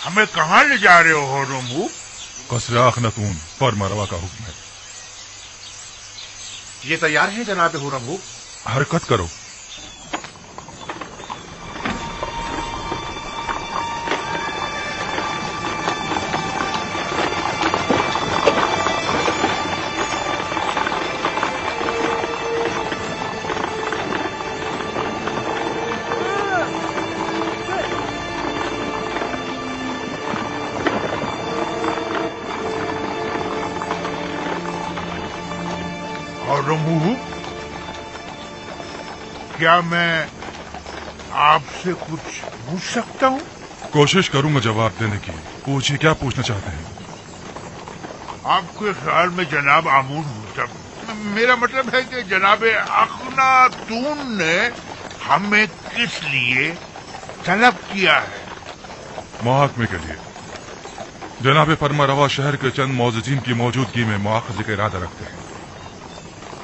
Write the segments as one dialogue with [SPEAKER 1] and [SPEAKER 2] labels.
[SPEAKER 1] हमें कहाँ ले जा रहे हो रमू?
[SPEAKER 2] कसर आखनतून फरमारवा का हुक्म है।
[SPEAKER 3] ये तैयार है जनाब हुरमू?
[SPEAKER 2] हरकत करो।
[SPEAKER 1] रमू, क्या मैं आपसे कुछ पूछ सकता हूँ?
[SPEAKER 2] कोशिश करूंगा जवाब देने की। पूछिए, क्या पूछना चाहते हैं?
[SPEAKER 1] आपके ख्याल में जनाब आमून मुर्तब, मेरा मतलब है कि जनाब अखनातून ने हमें किस लिए तलब किया है?
[SPEAKER 2] मुहाकमे के लिए। जनाब फरमारवा शहर के चंद मौजूदीन की मौजूदगी में मुआखजे का इरादा रखते हैं।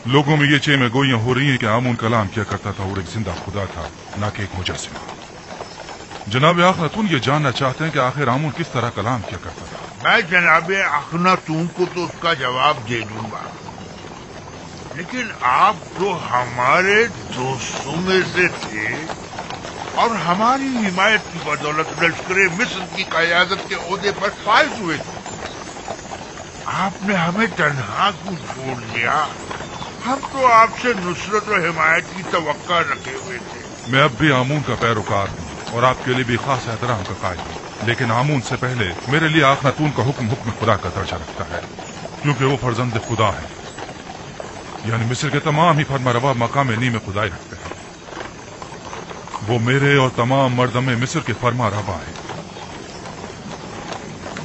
[SPEAKER 2] लोगों में ये चेमे गोइयां हो रही हैं कि आमून कलाम किया करता था और एक जिंदा खुदा था, ना कि एक मुजस्सिमा। जनाब अखनातून ये जानना चाहते हैं कि आखिर आमून किस तरह कलाम किया करता था।
[SPEAKER 1] मैं जनाब अखनातून को तो उसका जवाब दे दूंगा, लेकिन आप तो हमारे दोस्तों में से थे और हमारी हिमायत की बदौलत लश्कर मिस्र की क़यादत के ओहदे पर फाइज हुए थे। आपने हमें तन्हा क्यों छोड़ दिया? हम तो आपसे नुसरत और हिमायत की तवक्का रखे हुए थे।
[SPEAKER 2] मैं अब भी आमून का पैरोकार हूँ और आपके लिए भी खास एहतराम का कायल हूँ, लेकिन आमून से पहले मेरे लिए अखनातून का हुक्म खुदा का दर्जा रखता है, क्योंकि वो फर्जंद खुदा है। यानी मिस्र के तमाम ही फरमारवा मकाम नी में खुदाई रखते हैं। वो मेरे और तमाम मर्दमे मिस्र के फरमारवा है।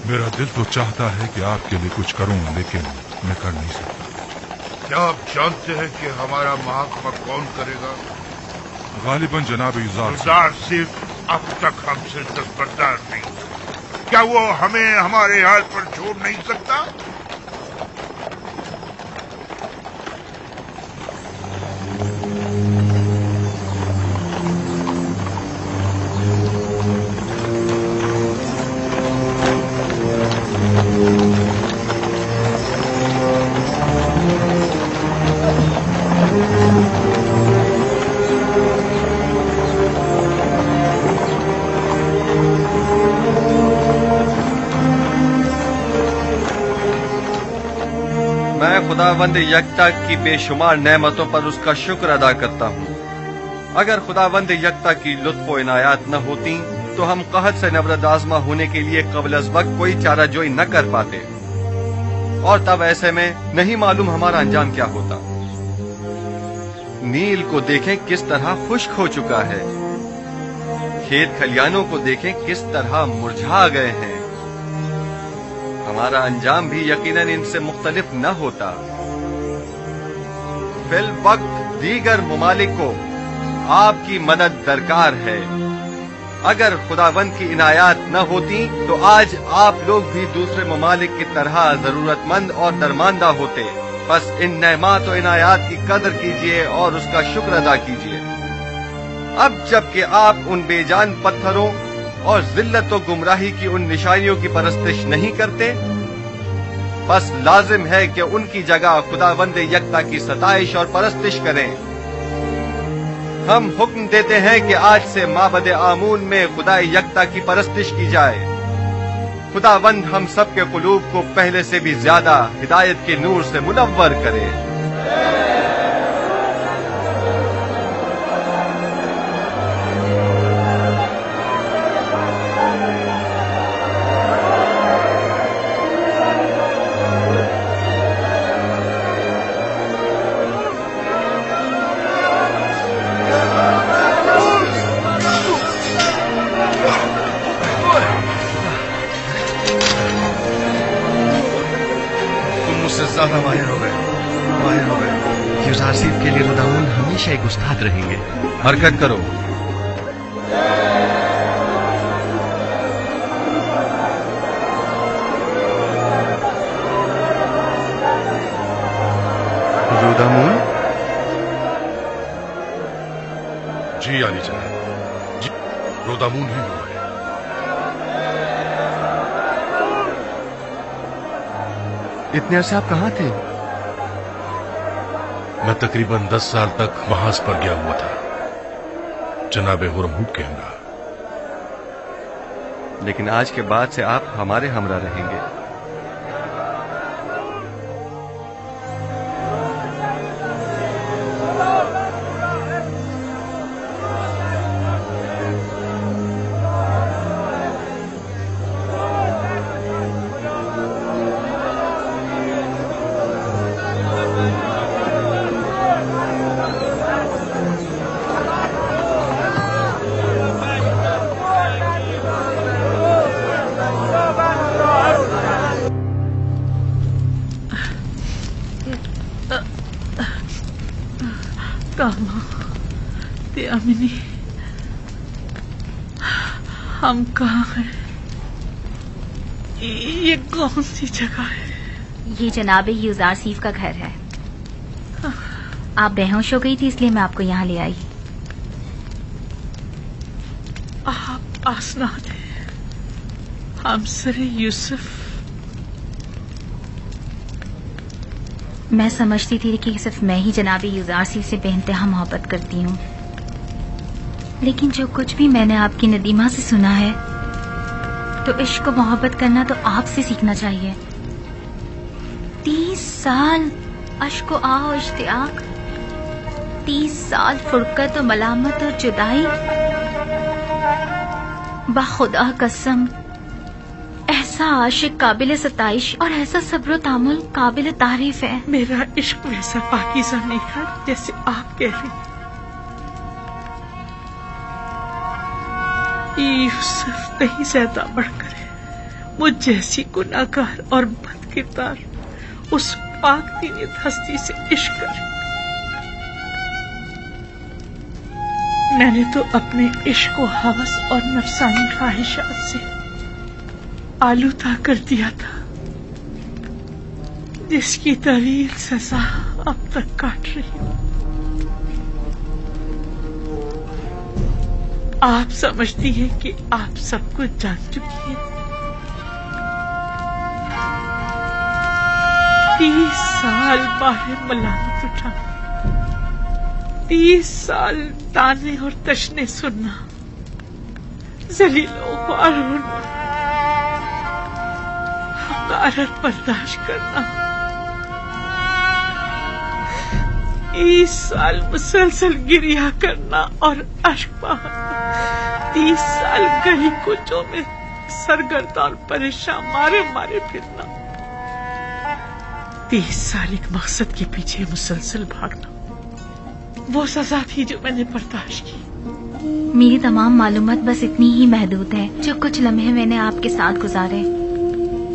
[SPEAKER 2] मेरा दिल तो चाहता है कि आपके लिए कुछ करूं, लेकिन मैं कर नहीं सकता।
[SPEAKER 1] क्या आप जानते हैं कि हमारा महकमा कौन करेगा?
[SPEAKER 2] गालिबन जनाब युज़ार
[SPEAKER 1] सिर्फ अब तक हमसे दस्तबरदार नहीं। क्या वो हमें हमारे हाल पर छोड़ नहीं सकता?
[SPEAKER 4] खुदावंद यकता की बेशुमार नेमतों पर उसका शुक्र अदा करता हूँ। अगर खुदावंद यकता की लुत्फ व इनायात न होती तो हम कहत से नबरद आज़मा होने के लिए क़ब्ल अज़ वक्त कोई चाराजोई न कर पाते, और तब ऐसे में नहीं मालूम हमारा अंजाम क्या होता। नील को देखें किस तरह खुश्क हो चुका है, खेत खलियानों को देखें किस तरह मुरझा गए हैं। हमारा अंजाम भी यकीनन इनसे मुख्तलिफ न होता। फिल वक्त दीगर मुमालिक को आपकी मदद दरकार है। अगर खुदावंद की इनायात न होती तो आज आप लोग भी दूसरे ममालिक की तरह जरूरतमंद और दरमांदा होते। बस इन नेमात और इनायात की कदर कीजिए और उसका शुक्र अदा कीजिए। अब जबकि आप उन बेजान पत्थरों और जिल्लत और गुमराही की उन निशानियों की परस्तिश नहीं करते, बस लाजिम है कि उनकी जगह खुदावंद यकता की सताइश और परस्तिश करें। हम हुक्म देते हैं कि आज से माबद आमून में खुदा यकता की परस्तिश की जाए। खुदावंद हम सब के कुलूब को पहले से भी ज्यादा हिदायत के नूर से मुनव्वर करे।
[SPEAKER 5] के लिए खुदावंद हमेशा एक उस्ताद रहेंगे।
[SPEAKER 4] हरकत करो।
[SPEAKER 5] रुदामून?
[SPEAKER 2] जी आली जनाब, जी रुदामून ही हुआ है।
[SPEAKER 4] इतने अरसे आप कहाँ थे?
[SPEAKER 3] मैं तकरीबन 10 साल तक महाज पर गया हुआ था, जनाब हुरमहुब के हमरा।
[SPEAKER 4] लेकिन आज के बाद से आप हमारे हमरा रहेंगे।
[SPEAKER 6] अमिनी, हम कहाँ हैं? ये कौन सी जगह है?
[SPEAKER 7] ये जनाब युजारसीफ का घर है। आप बेहोश हो गई थी इसलिए मैं आपको यहाँ ले आई।
[SPEAKER 6] आप आसनाद हैं, हमसरे यूसुफ।
[SPEAKER 7] मैं समझती थी कि सिर्फ मैं ही जनाब युजारसीफ से बेइंतहा मोहब्बत करती हूँ, लेकिन जो कुछ भी मैंने आपकी नदीमा से सुना है तो इश्क को मोहब्बत करना तो आपसे सीखना चाहिए। 30 साल अश्क आओ इश्तियाक, 30 साल फुरकत और मलामत और जुदाई। बाखुदा कसम, ऐसा आशिक काबिल सताइश और ऐसा सब्र तामुल काबिल तारीफ है।
[SPEAKER 6] मेरा इश्क वैसा पाकीज़ा नहीं है जैसे आप कह रही। यूसुफ कहीं ज्यादा बढ़कर है। मुझ जैसी गुनाहगार और बदकिरदार उस पाक दीनियत हस्ती से इश्क करे। मैंने तो अपने इश्क को हवस और नफसानी ख्वाहिशात से आलूदा कर दिया था, जिसकी तवील सजा अब तक काट रही हूँ। आप समझती हैं कि आप सब कुछ जान चुकी हैं। 30 साल बाहर मलामत उठाना, 30 साल ताने और तशने सुनना, जलीलों को होना, हकारत बर्दाश्त करना, 30 साल मुसलसल गिरिया करना और अश्क बहाना, 30 साल गली कुचों में सरगर्दा और परेशान मारे मारे फिरना, 30 साल एक मकसद के पीछे मुसलसल भागना, वो सजा थी जो मैंने बर्दाश्त की।
[SPEAKER 7] मेरी तमाम मालूमात बस इतनी ही महदूद है। जो कुछ लम्हे मैंने आपके साथ गुजारे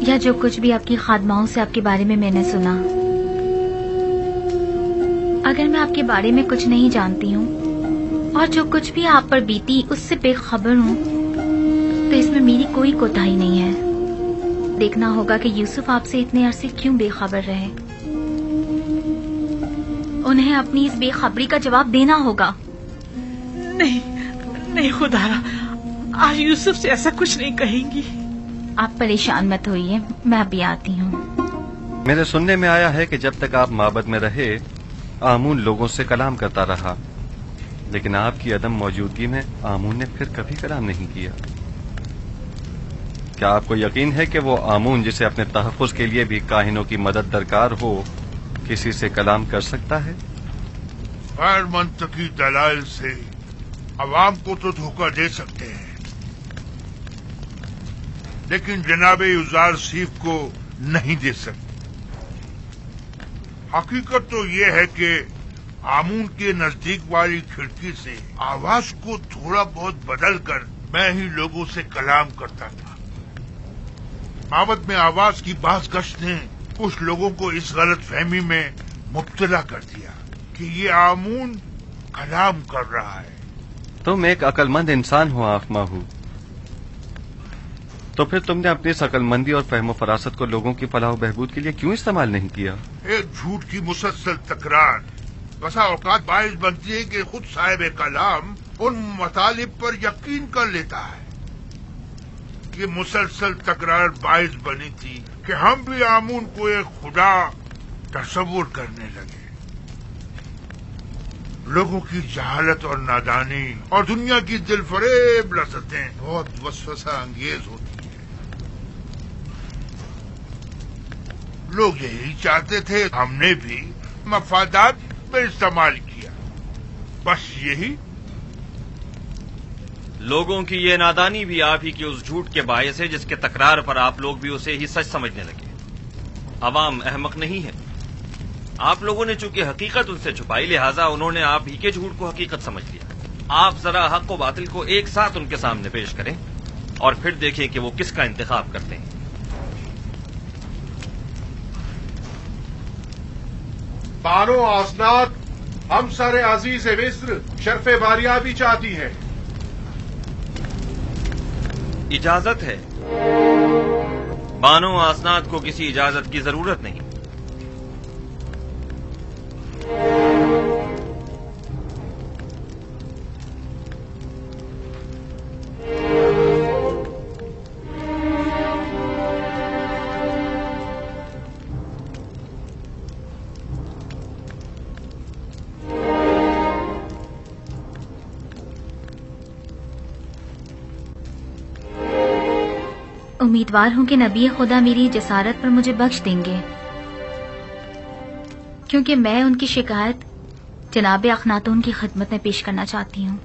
[SPEAKER 7] या जो कुछ भी आपकी खादमाओं से आपके बारे में मैंने सुना, अगर मैं आपके बारे में कुछ नहीं जानती हूँ और जो कुछ भी आप पर बीती उससे बेखबर हूँ तो इसमें मेरी कोई कोताही नहीं है। देखना होगा कि यूसुफ आपसे इतने अरसे क्यों बेखबर रहे। उन्हें अपनी इस बेखबरी का जवाब देना होगा।
[SPEAKER 6] नहीं नहीं खुदारा, आज यूसुफ से ऐसा कुछ नहीं कहेंगी।
[SPEAKER 7] आप परेशान मत होइए, मैं अभी आती हूँ।
[SPEAKER 4] मेरे सुनने में आया है कि जब तक आप माबद में रहे आमून लोगों से कलाम करता रहा, लेकिन आपकी अदम मौजूदगी में आमून ने फिर कभी कलाम नहीं किया। क्या आपको यकीन है कि वो आमून जिसे अपने तहफ़्फ़ुज़ के लिए भी काहिनों की मदद दरकार हो किसी से कलाम कर सकता है?
[SPEAKER 1] गैर मंतकी दलाइल से अवाम को तो धोखा दे सकते हैं, लेकिन जनाबे युजारसीफ को नहीं दे सकते। हकीकत तो ये है कि आमून के नजदीक वाली खिड़की से आवाज को थोड़ा बहुत बदल कर मैं ही लोगों से कलाम करता था। माबद में आवाज की बाज गश्त ने कुछ लोगों को इस गलत फहमी में मुब्तला कर दिया कि ये आमून कलाम कर रहा है।
[SPEAKER 4] तुम एक अक्लमंद इंसान हो आफमाहू, तो फिर तुमने अपनी इस अक्लमंदी और फहम फरासत को लोगों की फलाह बहबूद के लिए क्यों इस्तेमाल नहीं किया?
[SPEAKER 1] एक झूठ की मुसलसल तकरार बसा औकात बाइस बनती है कि खुद साहिब कलाम उन मतालिब पर यकीन कर लेता है ये मुसलसल तकरार बाइस बनी थी कि हम भी आमून को एक खुदा तस्वुर करने लगे। लोगों की जहालत और नादानी और दुनिया की दिलफरेब लज़्ज़तें बहुत वसवसा अंगेज होती हैं। लोग यही चाहते थे, हमने भी मफादात पे इस्तेमाल किया, बस यही।
[SPEAKER 8] लोगों की ये नादानी भी आप ही के उस झूठ के बायस है जिसके तकरार पर आप लोग भी उसे ही सच समझने लगे। अवाम अहमक नहीं है। आप लोगों ने चूंकि हकीकत उनसे छुपाई, लिहाजा उन्होंने आप ही के झूठ को हकीकत समझ लिया। आप जरा हक व बातिल को एक साथ उनके सामने पेश करें और फिर देखें कि वो किसका इंतखाब करते हैं।
[SPEAKER 9] बानो आसनाद, हम सर अजीज मिस्र शर्फ बारियाबी चाहती है।
[SPEAKER 8] इजाजत है। बानो आसनाद को किसी इजाजत की जरूरत नहीं।
[SPEAKER 7] उम्मीदवार हूं कि नबी खुदा मेरी जसारत पर मुझे बख्श देंगे, क्योंकि मैं उनकी शिकायत जनाब अखनातून की खिदमत में पेश करना चाहती हूं।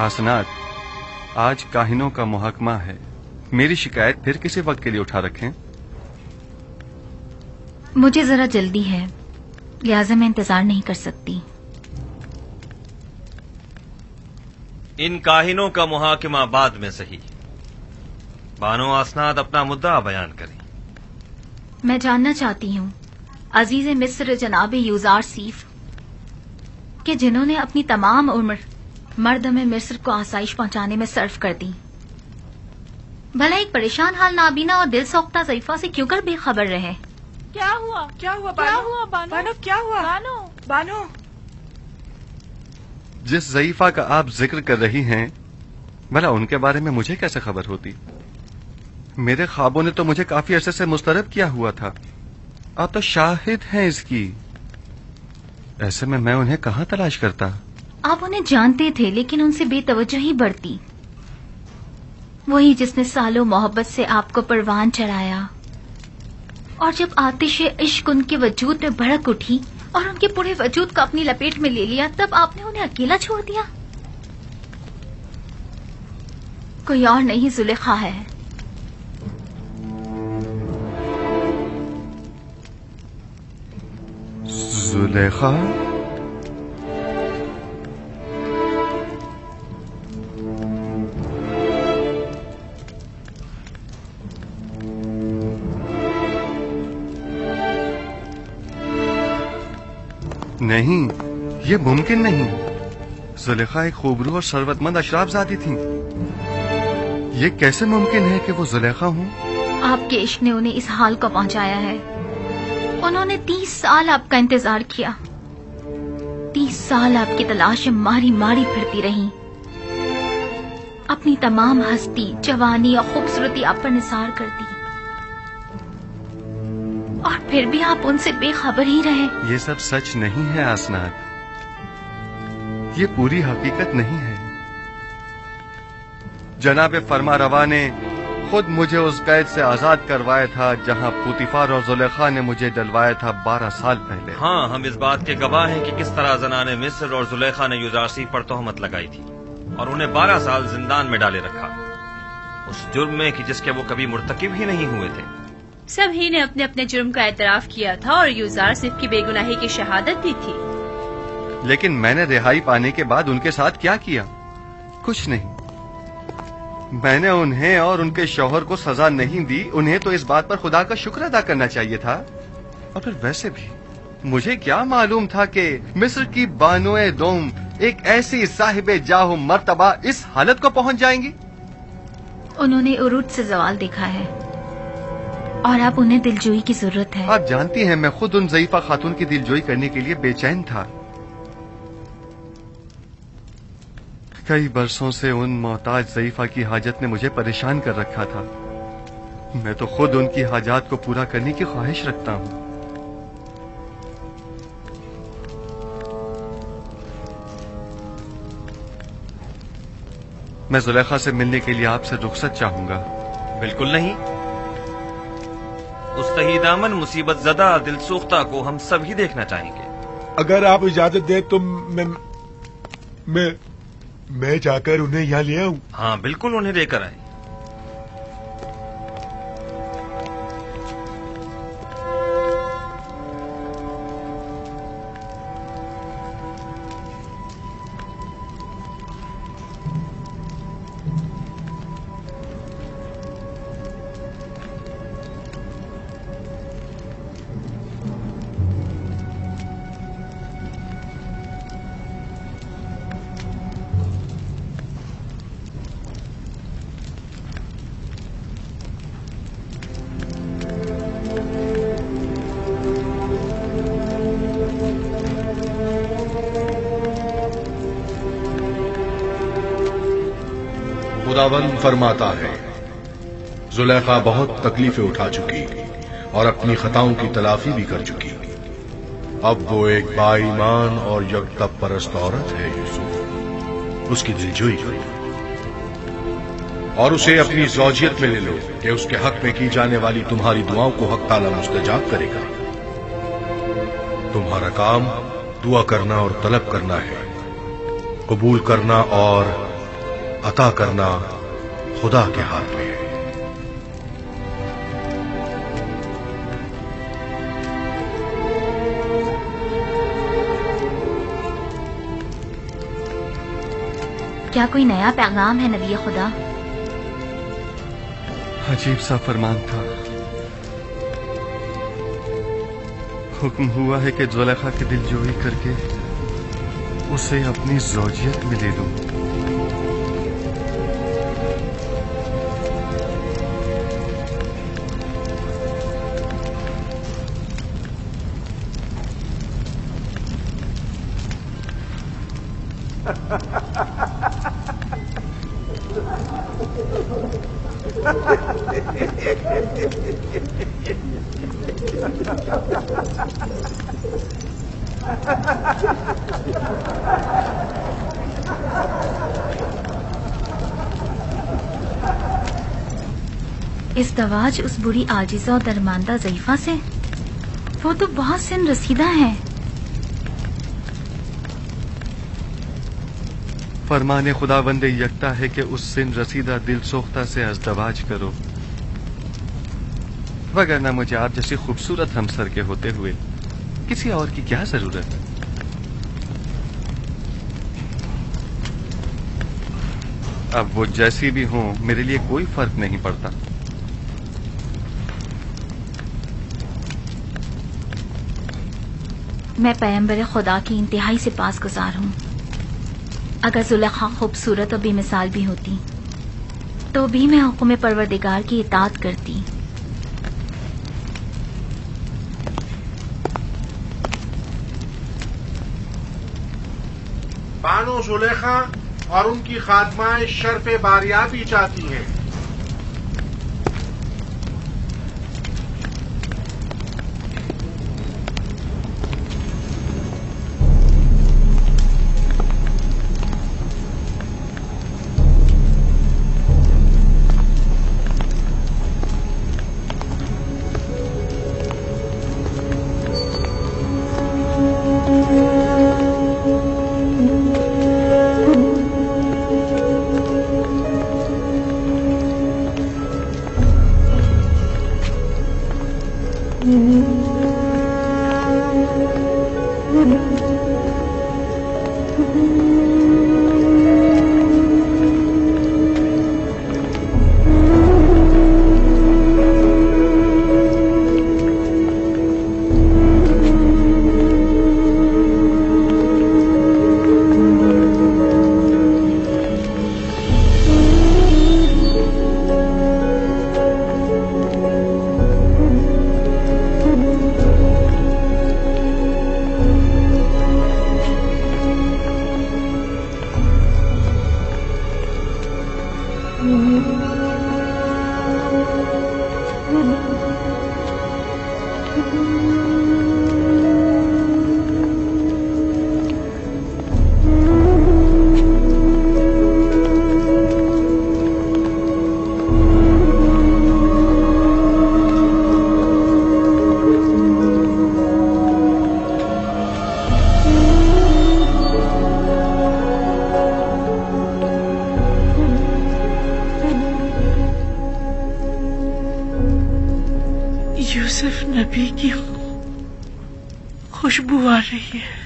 [SPEAKER 4] आसनाद, आज काहिनों का मुहकमा है। मेरी शिकायत फिर किसी वक्त के लिए उठा रखें।
[SPEAKER 7] मुझे जरा जल्दी है, लिहाजा मैं इंतजार नहीं कर सकती।
[SPEAKER 8] इन काहिनों का मुहाकिमा बाद में सही। बानो आसनाद अपना मुद्दा बयान करें।
[SPEAKER 7] मैं जानना चाहती हूँ अजीज मिस्र जनाब यूजार सीफ के जिन्होंने अपनी तमाम उम्र मर्दम मिस्र को आसाइश पहुंचाने में सर्फ कर दी, भला एक परेशान हाल नाबीना और दिल सौख्ता ज़ईफा से क्यों कर बेखबर रहे?
[SPEAKER 6] क्या हुआ बानो? क्या हुआ बानो?
[SPEAKER 4] जिस ज़ईफा का आप जिक्र कर रही हैं, भला उनके बारे में मुझे कैसे खबर होती? मेरे ख्वाबों ने तो मुझे काफी अरसे से मुस्तरब किया हुआ था। आप तो शाहिद हैं इसकी। ऐसे में मैं उन्हें कहाँ तलाश करता?
[SPEAKER 7] आप उन्हें जानते थे, लेकिन उनसे बेतवज्जोही बढ़ती। वही जिसने सालों मोहब्बत से आपको परवान चढ़ाया, और जब आतिश इश्क उनके वजूद में भड़क उठी और उनके पूरे वजूद को अपनी लपेट में ले लिया, तब आपने उन्हें अकेला छोड़ दिया। कोई और नहीं, जुलेखा है।
[SPEAKER 4] जुलेखा? नहीं, ये मुमकिन नहीं। जुलेखा एक खूबरू और शरवतमंद अशराफजादी थी। ये कैसे मुमकिन है कि वो जुलेखा हूँ?
[SPEAKER 7] आपके इश्क ने उन्हें इस हाल को पहुंचाया है। उन्होंने 30 साल आपका इंतजार किया। 30 साल आपकी तलाश में मारी मारी फिरती रही। अपनी तमाम हस्ती, जवानी और खूबसूरती आप पर निसार कर दी, और फिर भी आप उनसे बेखबर ही रहे।
[SPEAKER 4] ये सब सच नहीं है आसनाद, ये पूरी हकीकत नहीं है। जनाब फरमारवा ने खुद मुझे उस कैद से आजाद करवाया था जहां पुतिफार और जुलेखा ने मुझे डलवाया था 12 साल पहले।
[SPEAKER 8] हाँ, हम इस बात के गवाह हैं कि किस तरह जनाने मिस्र और जुलेखा ने यूजारसी पर तोहमत लगाई थी और उन्हें 12 साल जिंदान में डाले रखा, उस जुर्म में कि जिसके वो कभी मुर्तकिब ही नहीं हुए थे।
[SPEAKER 10] सभी ने अपने अपने जुर्म का एतराफ किया था और यूजार सिर्फ की बेगुनाही की शहादत दी थी।
[SPEAKER 4] लेकिन मैंने रिहाई पाने के बाद उनके साथ क्या किया? कुछ नहीं। मैंने उन्हें और उनके शौहर को सजा नहीं दी। उन्हें तो इस बात पर खुदा का शुक्र अदा करना चाहिए था। और फिर वैसे भी مجھے کیا معلوم تھا کہ مصر کی بانوئے دوم ایک ایسی صاحب جاہ مرتبہ اس حالت کو پہنچ جائیں گی؟
[SPEAKER 7] انہوں نے عروج سے زوال دیکھا ہے اور اب انہیں دلجوئی کی ضرورت ہے.
[SPEAKER 4] آپ جانتی ہیں میں خود ان ضعیفہ خاتون کی دلجوئی کرنے کے لیے بے چین تھا. کئی برسوں سے ان محتاج ضعیفہ کی حاجت نے مجھے پریشان کر رکھا تھا. میں تو خود ان کی حاجات کو پورا کرنے کی خواہش رکھتا ہوں. میں زلیخا سے ملنے کے لیے آپ سے رخصت چاہوں گا.
[SPEAKER 8] بالکل نہیں. اس تہی دامن مصیبت زدہ دل سوختہ کو ہم سب ہی دیکھنا چاہیں گے.
[SPEAKER 11] اگر آپ اجازت دیں تو میں جا کر انہیں یہاں لے آؤں.
[SPEAKER 8] ہاں بالکل انہیں لے کر آئیں.
[SPEAKER 3] خداوند فرماتا ہے زلیخا بہت تکلیفیں اٹھا چکی اور اپنی خطاؤں کی تلافی بھی کر چکی. اب وہ ایک با ایمان اور یکتا پرست عورت ہے. یوسف اس کی دلجوئی کرو اور اسے اپنی زوجیت میں لے لو کہ اس کے حق میں کی جانے والی تمہاری دعاؤں کو حق تعالی مستجاب کرے گا. تمہارا کام دعا کرنا اور طلب کرنا ہے. قبول کرنا اور عطا کرنا خدا کے ہاتھ میں ہے.
[SPEAKER 7] کیا کوئی نیا پیغام ہے نبی خدا؟
[SPEAKER 4] عجیب سا فرمان تھا. حکم ہوا ہے کہ زلیخا کی دلجوئی کر کے اسے اپنی زوجیت میں لے لوں.
[SPEAKER 7] ازدواج اس بری عاجزہ اور درماندہ ضعیفہ سے؟ وہ تو بہت سن رسیدہ ہے.
[SPEAKER 4] فرمان خداوند یکتا ہے کہ اس سن رسیدہ دل سوختہ سے ازدواج کرو، وگرنہ مجھے آپ جیسی خوبصورت ہمسر کے ہوتے ہوئے کسی اور کی کیا ضرورت. اب وہ جیسی بھی ہوں میرے لیے کوئی فرق نہیں پڑتا.
[SPEAKER 7] میں پیغمبر خدا کی انتہائی سے پاس گزار ہوں. اگر زلیخا خوبصورت اور بے مثال بھی ہوتی تو بھی میں حکم پروردگار کی اطاعت کرتی.
[SPEAKER 9] بانو زلیخا اور ان کی خادمائیں شرف باریابی چاہتی ہیں.
[SPEAKER 6] बू आ रही है।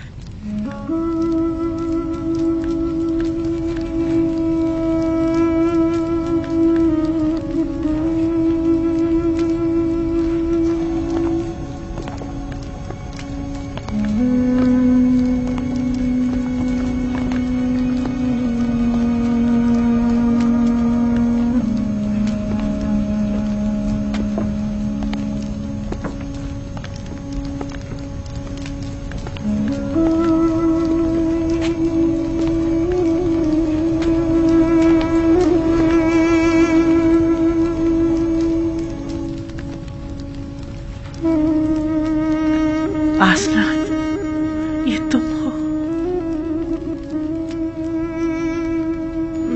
[SPEAKER 6] आसनाद, ये तुम हो।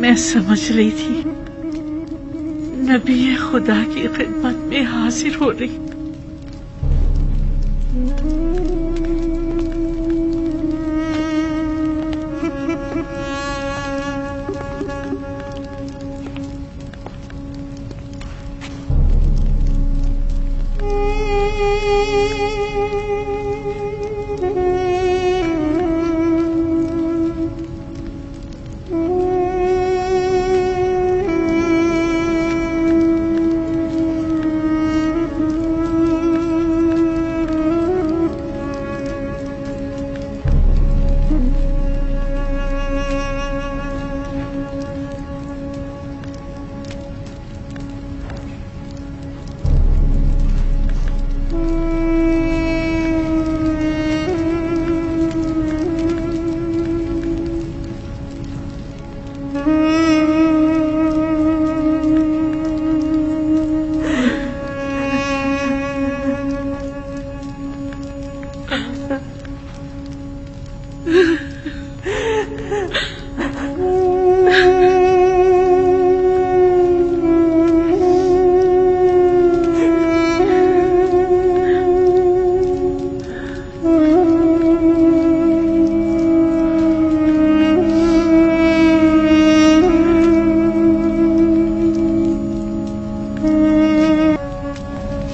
[SPEAKER 6] मैं समझ रही थी नबी खुदा की खिदमत में हाजिर हो रही।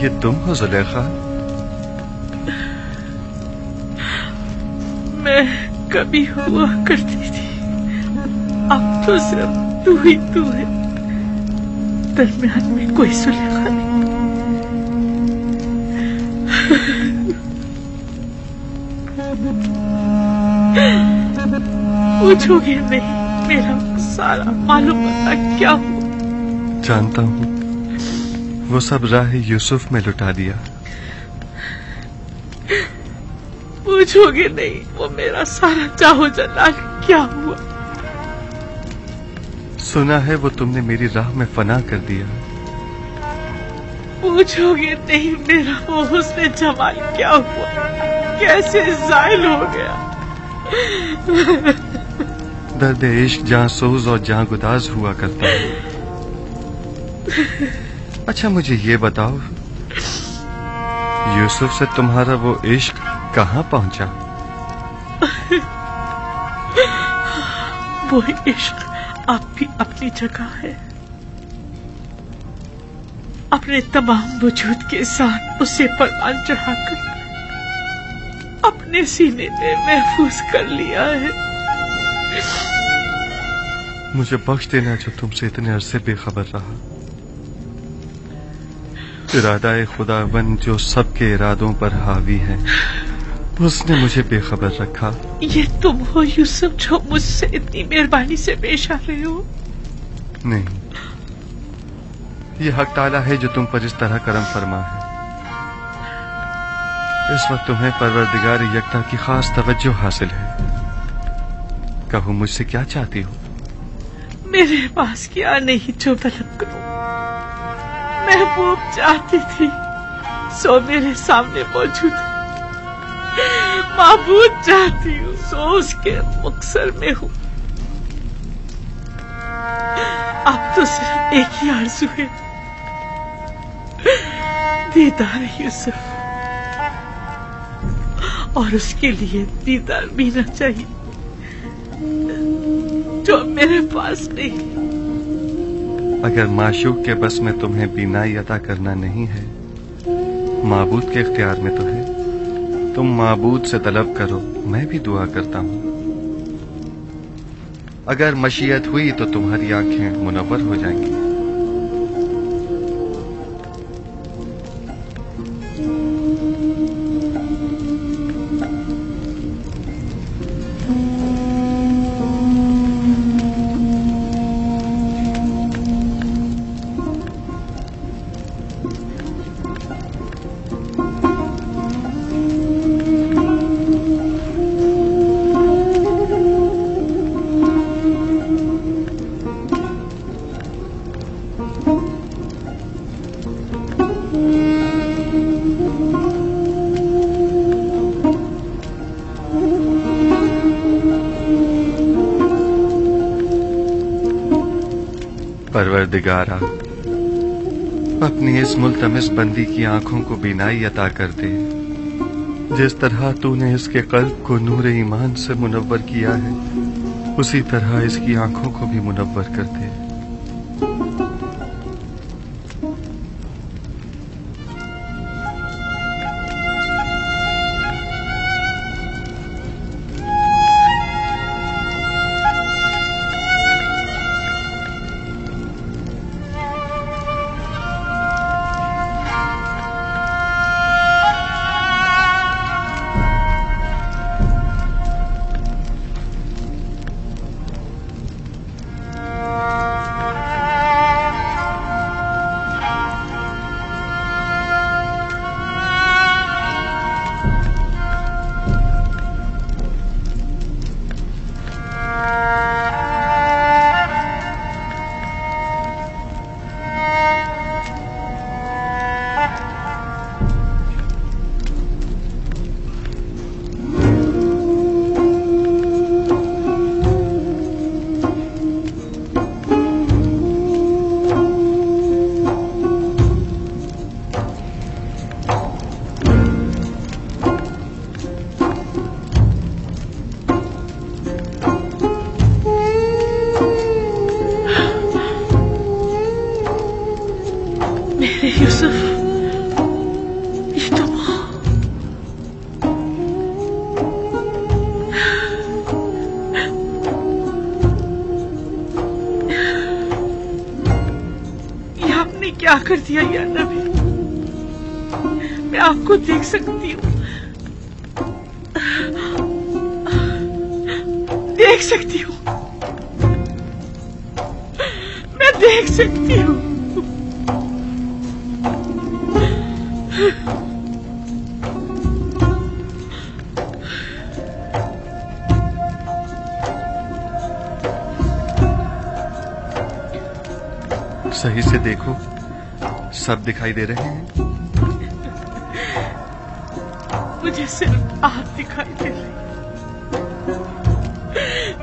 [SPEAKER 4] ये तुम हो जुलेखा?
[SPEAKER 6] मैं कभी हुआ करती थी, अब तो सिर्फ तू ही तू है, दरमियान में कोई जुलेखा नहीं। पूछोगे नहीं मेरा सारा मालूम होता क्या हुआ?
[SPEAKER 4] जानता हूँ, वो सब राह यूसुफ में लुटा दिया।
[SPEAKER 6] पूछोगे नहीं वो मेरा सारा चाहो जलाल क्या हुआ?
[SPEAKER 4] सुना है वो तुमने मेरी राह में फना कर दिया।
[SPEAKER 6] पूछोगे नहीं मेरा वो हुस्न जमाल क्या हुआ, कैसे जायल हो गया?
[SPEAKER 4] दर्द इश्क जहाँ सोज और जहाँ गुदाज हुआ करता है। अच्छा मुझे ये बताओ, यूसुफ से तुम्हारा वो इश्क कहाँ पहुंचा?
[SPEAKER 6] वो इश्क अब भी अपनी जगह है, अपने तमाम वजूद के साथ उसे परवान चढ़ाकर अपने सीने में महफूज कर लिया है।
[SPEAKER 4] मुझे बख्श देना जो तुमसे इतने अरसे बेखबर रहा। इरादा खुदावन जो सबके इरादों पर हावी है, उसने मुझे बेखबर रखा।
[SPEAKER 6] ये तुम हो यूसुफ जो मुझसे इतनी मेहरबानी से पेश आ रहे हो?
[SPEAKER 4] नहीं, ये हक ताला है जो तुम पर इस तरह करम फरमा है। इस वक्त तुम्हें परवरदिगार यकता की खास तवज्जो हासिल है। कहो मुझसे क्या चाहती हो?
[SPEAKER 6] मेरे पास क्या नहीं जो तलब करूं। महबूब चाहती थी सो मेरे सामने मौजूद है, माबूद चाहती हूँ सो उसके मुक्सर में हूँ। अब तो सिर्फ एक ही आरज़ू है, दीदार यूसुफ, और उसके लिए दीदार बीना चाहिए जो मेरे पास नहीं।
[SPEAKER 4] अगर माशूक के बस में तुम्हें बीनाई अता करना नहीं है, माबूद के इख्तियार में तो है। तुम माबूद से तलब करो, मैं भी दुआ करता हूँ। अगर मशीयत हुई तो तुम्हारी आंखें मुनव्वर हो जाएंगी। परवरदिगारा, अपनी इस मुल्तमिस बंदी की आंखों को बीनाई अता कर दे। जिस तरह तूने इसके कल्ब को नूर ईमान से मुनव्वर किया है, उसी तरह इसकी आंखों को भी मुनव्वर कर दे।
[SPEAKER 6] क्या कर दिया या नबी, मैं आपको देख सकती हूँ, देख सकती हूँ, मैं देख सकती हूँ।
[SPEAKER 4] सही से देखो, सब दिखाई दे रहे हैं।
[SPEAKER 6] मुझे सिर्फ आप दिखाई दे रही।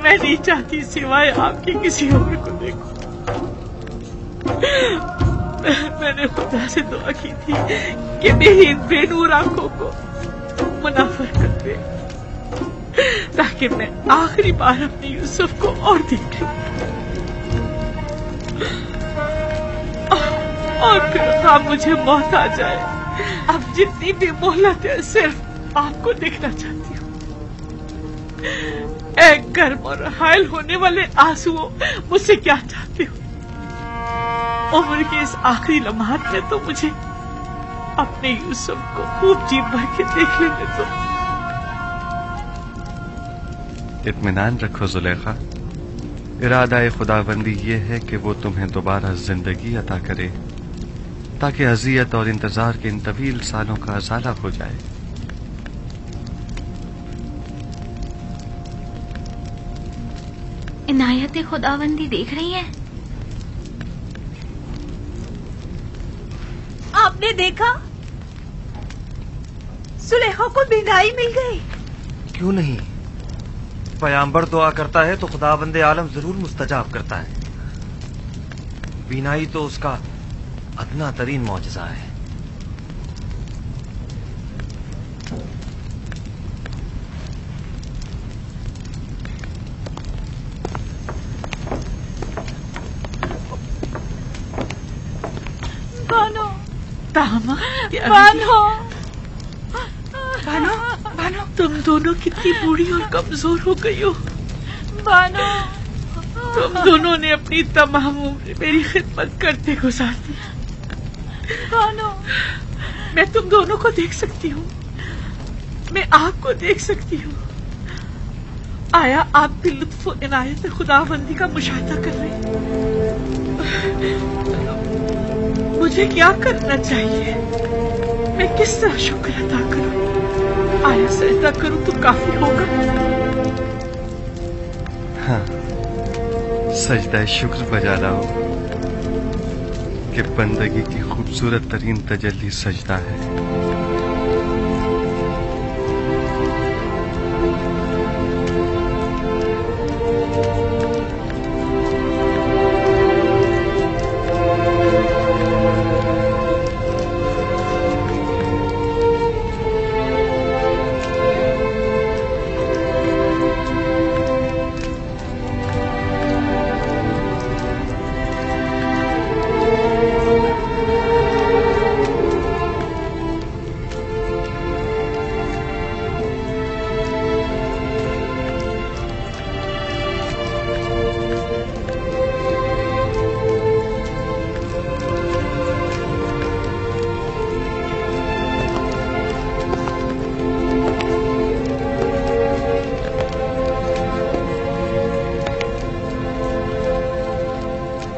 [SPEAKER 6] मैं नहीं चाहती सिवाय आपके किसी और को देखूं। मैंने खुदा से दुआ की थी कि मेरी इन बेनूर आंखों को मुनव्वर कर दे, ताकि मैं आखिरी बार अपने यूसुफ को और देख लूं। और फिर अब मुझे मौत आ जाए, अब जितनी भी मोहलत है सिर्फ आपको देखना चाहती हूँ। एक गर्म और हायल होने वाले आंसुओं मुझसे क्या चाहते हो? उम्र के इस आखिरी लम्हात में तो मुझे अपने यूसुफ को खूब जी भर के देख लेने दो।
[SPEAKER 4] इत्मीनान रखो जुलेखा, इरादा खुदाबंदी ये है कि वो तुम्हें दोबारा जिंदगी अता करे, ताकि अजियत और इंतजार के इन तवील सालों का अजाला हो जाए।
[SPEAKER 7] इनायत खुदाबंदी देख रही है।
[SPEAKER 12] आपने देखा, सुलेखा को बीनाई मिल गई।
[SPEAKER 8] क्यों नहीं? पैगंबर दुआ करता है तो खुदाबंदे आलम जरूर मुस्तजाब करता है। बीनाई तो उसका अदना तरीन मौजज़ा है।
[SPEAKER 6] बानो,
[SPEAKER 12] बानो, बानो,
[SPEAKER 6] तुम दोनों कितनी बूढ़ी और कमजोर हो गई हो।
[SPEAKER 12] बानो,
[SPEAKER 6] तुम दोनों ने अपनी तमाम उम्र मेरी खिदमत करते गुजार दी।
[SPEAKER 12] बानो,
[SPEAKER 6] मैं तुम दोनों को देख सकती हूँ, मैं आपको देख सकती हूँ। आया आप भी लुत्फ और इनायत खुदाबंदी का मुशाहिदा कर रहे हैं। मुझे क्या करना चाहिए? मैं किस तरह शुक्र अदा करूं? आया सजदा करूं तो काफी होगा?
[SPEAKER 4] हाँ, सजदा शुक्र बजा लाओ कि बंदगी की खूबसूरत तरीन तजल्ली सजदा है।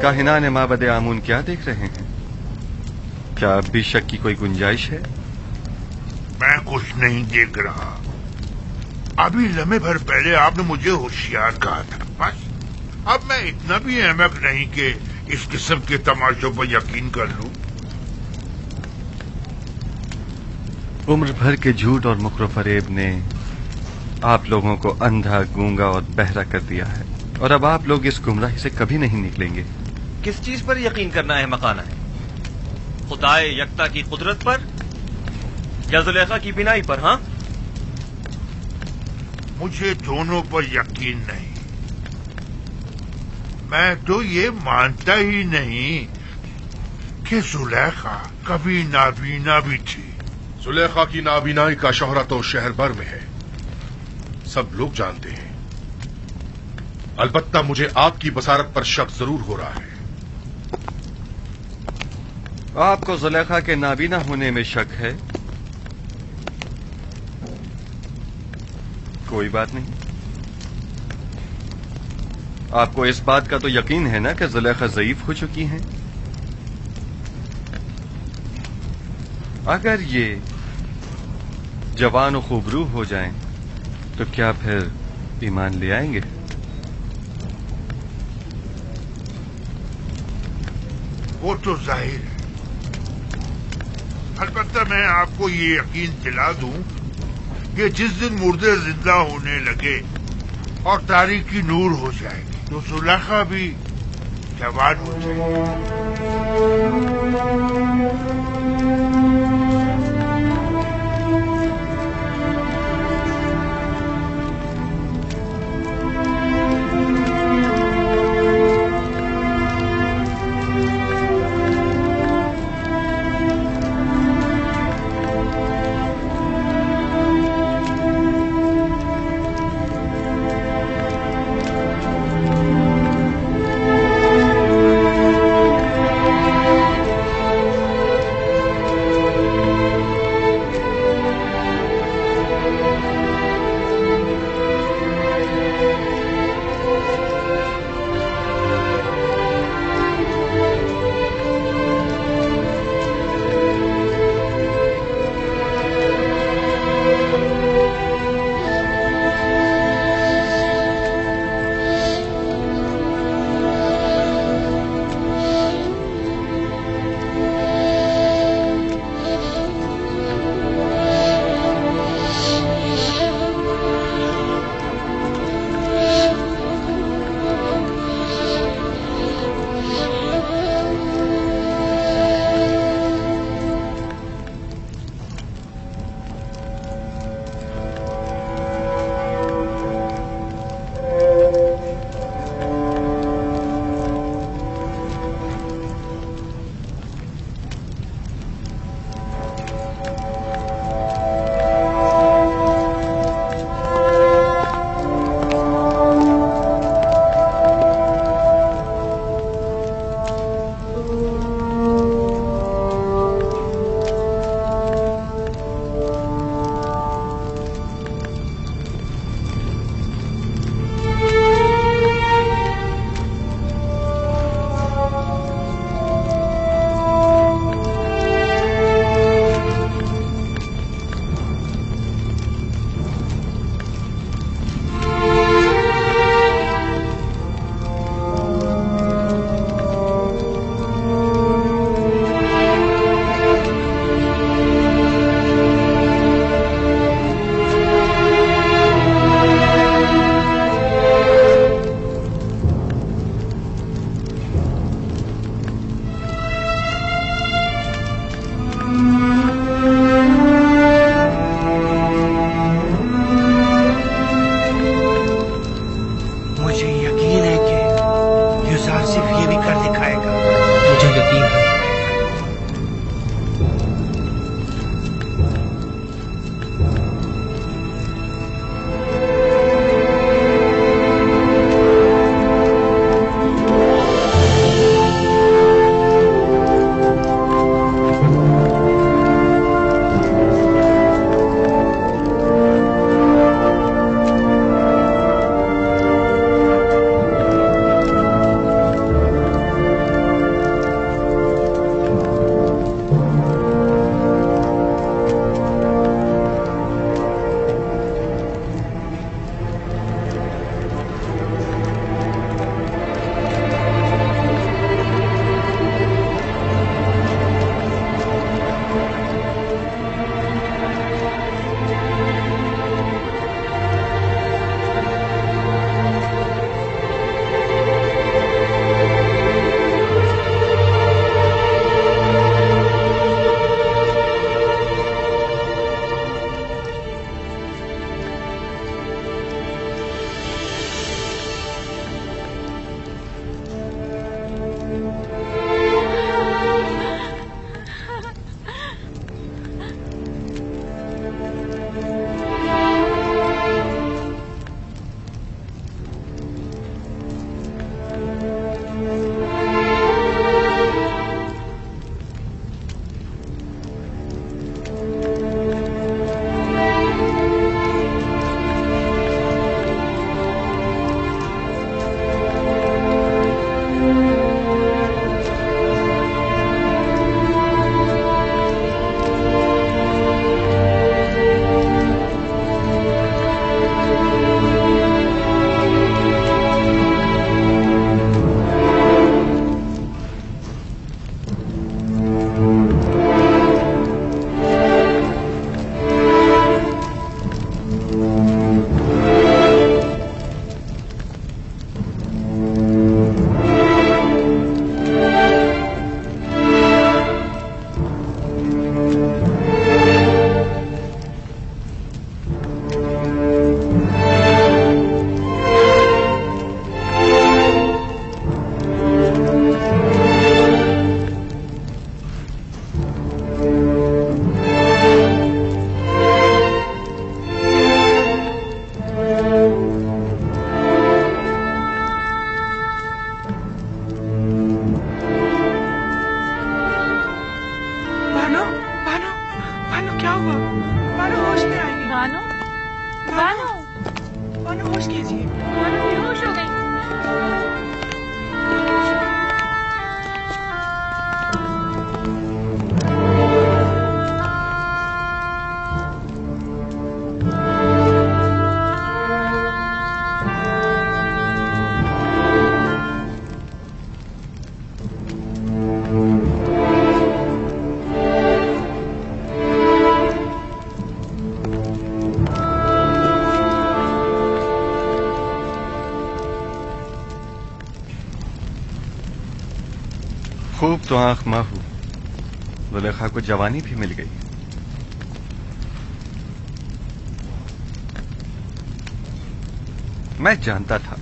[SPEAKER 4] काहिनान माबद आमून क्या देख रहे हैं? क्या अब भी शक की कोई गुंजाइश है?
[SPEAKER 1] मैं कुछ नहीं देख रहा। अभी लम्हे भर पहले आपने मुझे होशियार कहा था। बस अब मैं इतना भी अहमक नहीं कि इस किस्म के तमाशों पर यकीन कर लूं।
[SPEAKER 4] उम्र भर के झूठ और मुकर फरेब ने आप लोगों को अंधा, गूंगा और बहरा कर दिया है, और अब आप लोग इस गुमराही से कभी नहीं निकलेंगे।
[SPEAKER 8] किस चीज पर यकीन करना है मकाना है? खुदाए यकता की कुदरत पर या जुलेखा की बिनाई पर? हाँ,
[SPEAKER 1] मुझे दोनों पर यकीन नहीं। मैं तो ये मानता ही नहीं कि जुलेखा कभी नाबीना भी थी।
[SPEAKER 3] जुलेखा की नाबीनाई का शोहरा तो शहर भर में है, सब लोग जानते हैं। अलबत्ता मुझे आपकी बसारत पर शक जरूर हो रहा है।
[SPEAKER 4] आपको जुलेखा के नाबीना होने में शक है? कोई बात नहीं। आपको इस बात का तो यकीन है ना कि जुलेखा ज़ईफ हो चुकी हैं? अगर ये जवान और खूबरू हो जाएं, तो क्या फिर ईमान ले आएंगे?
[SPEAKER 1] वो तो जाहिर है। अलबत्ता मैं आपको ये यकीन दिला दूं कि जिस दिन मुर्दे जिंदा होने लगे और तारीकी नूर हो जाएगी, तो जुलेखा भी जवान हो जाएगी।
[SPEAKER 13] आसिफ ये भी कर दिखाएगा, मुझे यकीन है।
[SPEAKER 4] खूब तो आंख माहू, जुलेखा को जवानी भी मिल गई। मैं जानता था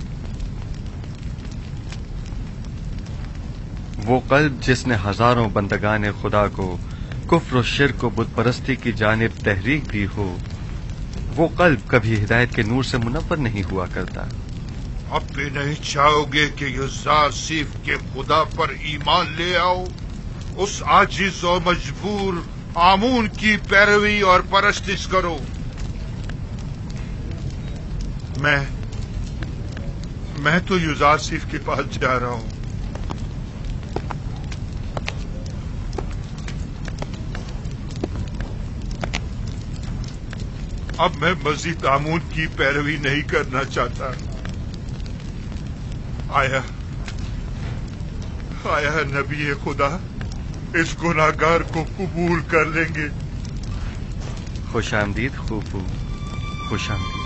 [SPEAKER 4] वो कल्ब जिसने हजारों बंदगाने खुदा को कुफ्र और शिर्क और बुत परस्ती की जानिब तहरीक दी हो, वो कल्ब कभी हिदायत के नूर से मुनव्वर नहीं हुआ करता।
[SPEAKER 1] अब भी नहीं चाहोगे कि यूज़ार सीफ के खुदा पर ईमान ले आओ, उस आजिज और मजबूर आमून की पैरवी और परस्तिश करो। मैं तो यूज़ार सीफ के पास जा रहा हूं। अब मैं मजीद आमून की पैरवी नहीं करना चाहता। आया नबी खुदा इस गुनाहगार को कबूल कर लेंगे।
[SPEAKER 4] खुश आमदीद खूफू, खुश आमदीद।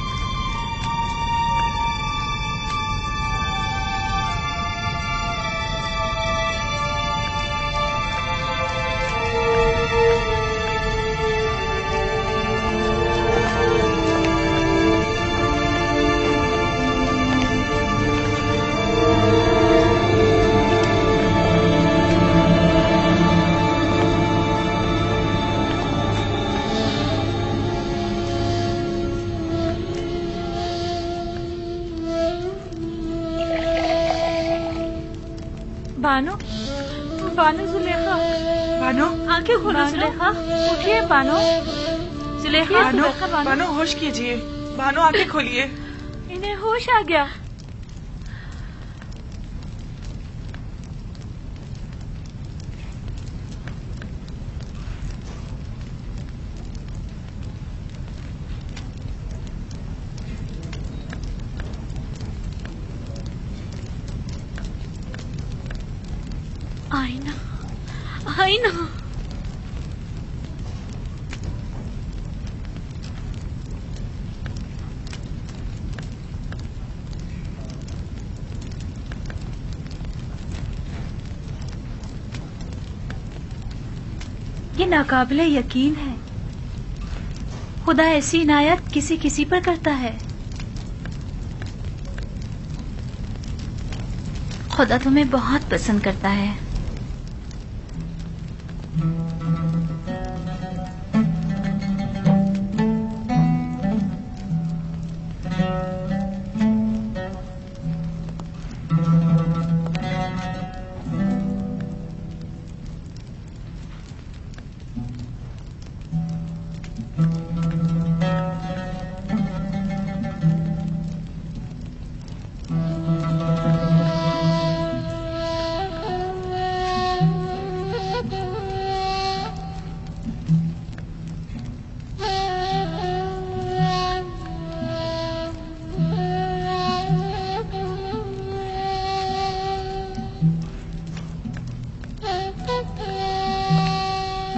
[SPEAKER 12] बानो, बानो जुलेखा,
[SPEAKER 6] बानो
[SPEAKER 12] आंखें खोलो जुलेखा, उठिए बानो, जुलेखा,
[SPEAKER 6] बानो,
[SPEAKER 12] जुलेखा,
[SPEAKER 6] बानो होश कीजिए, बानो आंखें खोलिए।
[SPEAKER 12] इन्हें होश आ गया। आईना, आईना।
[SPEAKER 7] ये नाकाबिले यकीन है, खुदा ऐसी इनायत किसी किसी पर करता है। खुदा तुम्हें बहुत पसंद करता है।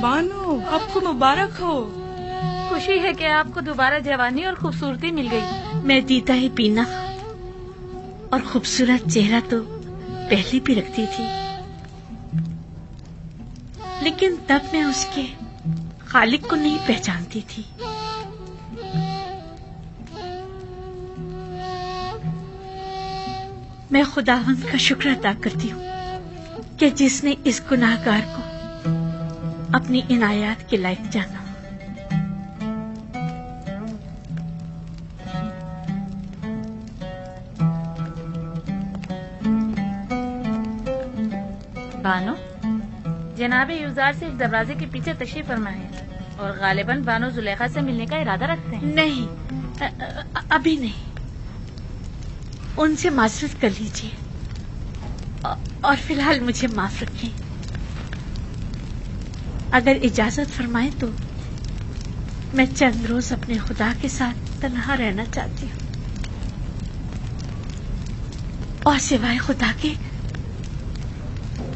[SPEAKER 6] बानो, आपको मुबारक हो।
[SPEAKER 12] खुशी है कि आपको दोबारा जवानी और खूबसूरती मिल गई।
[SPEAKER 10] मैं दीदा ही पीना और खूबसूरत चेहरा तो पहले भी रखती थी, लेकिन तब मैं उसके खालिक को नहीं पहचानती थी। मैं खुदावंद का शुक्र अदा करती हूँ कि जिसने इस गुनाहगार को अपनी इनायत के लायक जाना।
[SPEAKER 12] बानो, जनाब यूजार सिर्फ दरवाजे के पीछे तशरीफ फरमा है और गालिबन बानो जुलेखा से मिलने का इरादा रखते हैं।
[SPEAKER 10] नहीं, अभी नहीं। उनसे माजरत कर लीजिए और फिलहाल मुझे माफ रखें। अगर इजाजत फरमाएं तो मैं चंद रोज अपने खुदा के साथ तन्हा रहना चाहती हूँ और सिवाय खुदा के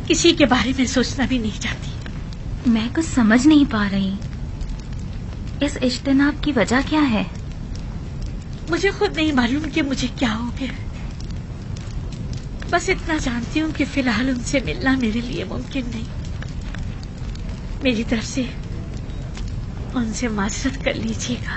[SPEAKER 10] किसी के बारे में सोचना भी नहीं चाहती।
[SPEAKER 7] मैं कुछ समझ नहीं पा रही, इस इज्तिनाब की वजह क्या है?
[SPEAKER 10] मुझे खुद नहीं मालूम कि मुझे क्या हो गया। बस इतना जानती हूँ कि फिलहाल उनसे मिलना मेरे लिए मुमकिन नहीं। मेरी तरफ से उनसे माजरत कर लीजिएगा।